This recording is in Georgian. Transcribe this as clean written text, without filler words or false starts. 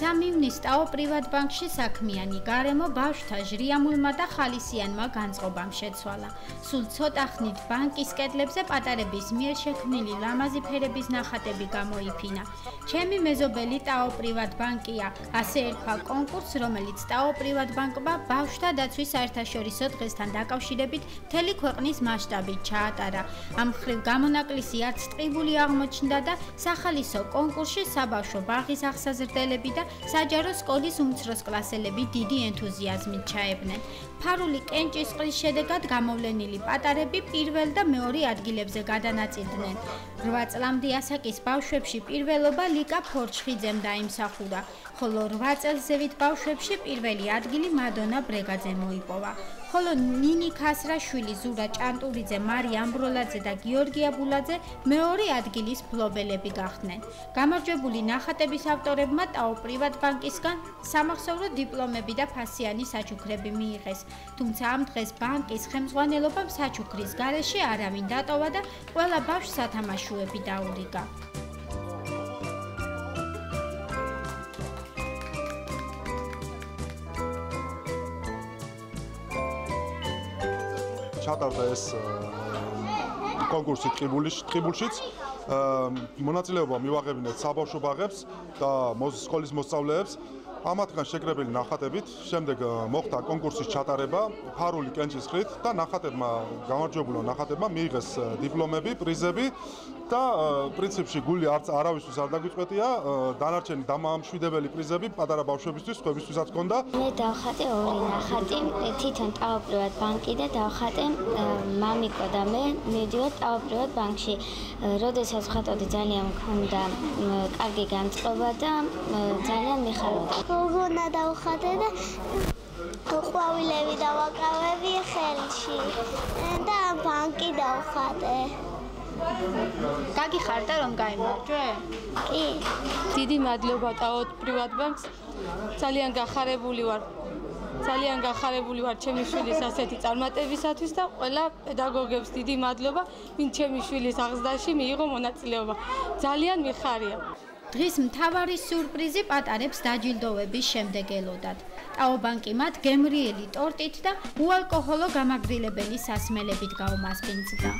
სამივნის ტაო პრივატბანკში საქმიანი გარემო ბავშვთა ჟრიამულმა და ხალისიანმა განწყობამ შეცვალა. სულ ცოტა ხნით ბანკის კედლებზე პატარების მიერ შექმნილი ლამაზი ფერების ნახატები გამოიფინა. ჩემი მეზობელი ტაო პრივატბანკია, ასე ერქვა კონკურსს, რომელიც ტაო პრივატბანკმა ბავშვთა დაცვის საერთაშორისო დღესთან დაკავშირებით მთელი ქვეყნის მასშტაბით ჩაატარა. ამ მხრივ გამონაკლისი არც ტყიბული აღმოჩნდა და სახალისო კონკურსში საბავშვო ბაღის აღსაზრდელები და საჯარო სკოლის უმცროს კლასელები დიდი ენთუზიაზმით ჩაებნენ. ფარული კენჭისყრის შედეგად გამოვლენილი პატარები პირველ და მეორე ადგილებზე გადანაწილდნენ. 8 წლამდე ასაკის ბავშვებში პირველობა ლიკა ფორჩხიძემ დაიმსახურა, ხოლო 8 წელს ზევით ბავშვებში პირველი ადგილი მადონა ბრეგაძემ მოიპოვა. ხოლო ნინი ქასრაშვილი, ზურა ჭანტურიძე, მარია ამბროლაძე და გიორგი აბულაძე მეორე ადგილის მფლობელები გახდნენ. გამარჯვებული ნახატების ავტორებმა ტაო პრივატბანკისგან სამახსოვრო დიპლომები და ფასიანი საჩუქრები მიიღეს. თუმცა ამ დღეს ბანკის ხელმძღვანელობამ საჩუქრის გარეშე არავინ დატოვა და ყველა ბავშვს სათამაშოები დაურიგა. ჩატარდა ეს კონკურსი ტყიბულშიც. მონაწილეობა მივაღებინეთ საბავშვო ბაღებს და სკოლის მოსწავლეებს. ამათგან შეკრებილი ნახატებით შემდეგ მოხდა კონკურსის ჩატარება ფარული კენჭისყრით და გამარჯვებულმა ნახატებმა მიიღეს დიპლომები, პრიზები და პრინციპში გული არავისთვის არ დაგვიწყვეტია. დანარჩენი დამამშვიდებელი პრიზები პატარა ბავშვებისთვის, სხვებისთვისაც ჰქონდა. მე დავხატე ორი ნახატი, თვითონ ტაო პრივატბანკი და დავხატე მამიკო და მე მივდივარ ტაო პრივატბანკში. როდესაც ვხატავდი ძალიან მქონდა კარგი განწყობა და ძალიან მიხარობდა. გოგონა დავხატე და ყვავილები დავაკავები ხელში და ბანკი დავხატე. გაგიხარდა რომ გაიმარჯვე? კი. დიდი მადლობა ტაო პრივატბანკს. ძალიან გახარებული ვარ ჩემი შვილის ასეთი წარმატებისათვის და ყველა პედაგოგებს დიდი მადლობა, ვინც ჩემი შვილის აღზრდაში მიიღო მონაწილეობა. ძალიან მიხარია. დღის მთავარი სიურპრიზი პატარებს დაჯილდოვების შემდეგ ელოდათ. ტაო ბანკი მათ გემრიელი ტორტით და უალკოჰოლო გამაგრილებელი სასმელებით გაუმასპინძლდა.